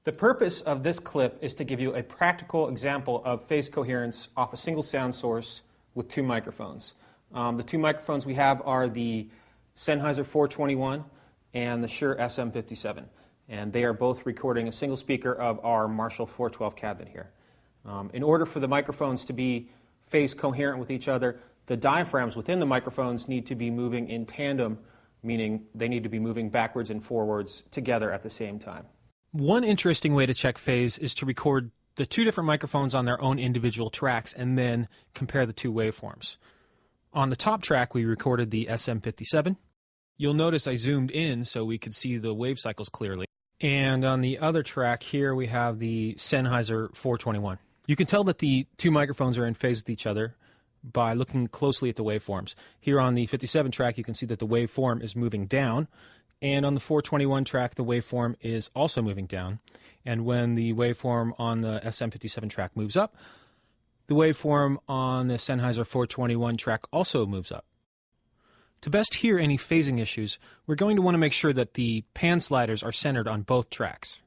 The purpose of this clip is to give you a practical example of phase coherence off a single sound source with two microphones. The two microphones we have are the Sennheiser 421 and the Shure SM57, and they are both recording a single speaker of our Marshall 412 cabinet here. In order for the microphones to be phase coherent with each other, the diaphragms within the microphones need to be moving in tandem, meaning they need to be moving backwards and forwards together at the same time. One interesting way to check phase is to record the two different microphones on their own individual tracks and then compare the two waveforms. On the top track, we recorded the SM57. You'll notice I zoomed in so we could see the wave cycles clearly. And on the other track here, we have the Sennheiser 421. You can tell that the two microphones are in phase with each other by looking closely at the waveforms. Here on the 57 track, you can see that the waveform is moving down. And on the 421 track, the waveform is also moving down. And when the waveform on the SM57 track moves up, the waveform on the Sennheiser 421 track also moves up. To best hear any phasing issues, we're going to want to make sure that the pan sliders are centered on both tracks.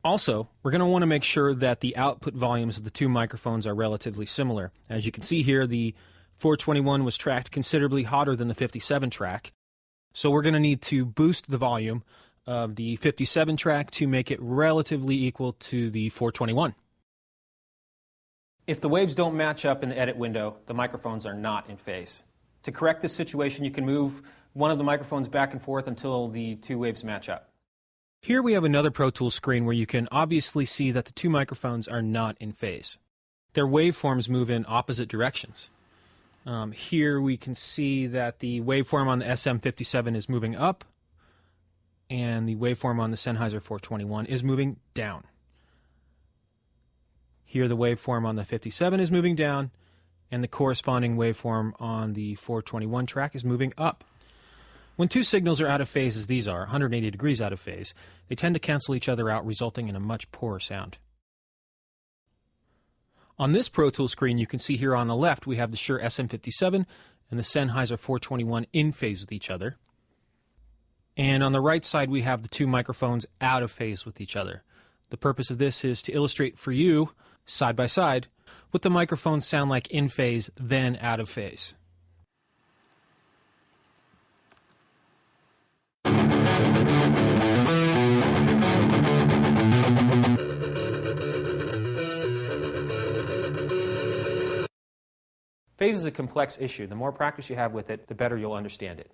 Also, we're going to want to make sure that the output volumes of the two microphones are relatively similar. As you can see here, the 421 was tracked considerably hotter than the 57 track, so we're going to need to boost the volume of the 57 track to make it relatively equal to the 421. If the waves don't match up in the edit window, the microphones are not in phase. To correct this situation, you can move one of the microphones back and forth until the two waves match up. Here we have another Pro Tools screen where you can obviously see that the two microphones are not in phase. Their waveforms move in opposite directions. Here we can see that the waveform on the SM57 is moving up, and the waveform on the Sennheiser 421 is moving down. Here the waveform on the 57 is moving down, and the corresponding waveform on the 421 track is moving up. When two signals are out of phase, as these are, 180 degrees out of phase, they tend to cancel each other out, resulting in a much poorer sound. On this Pro Tools screen, you can see here on the left, we have the Shure SM57 and the Sennheiser 421 in phase with each other. And on the right side, we have the two microphones out of phase with each other. The purpose of this is to illustrate for you, side by side, what the microphones sound like in phase, then out of phase. Phase is a complex issue. The more practice you have with it, the better you'll understand it.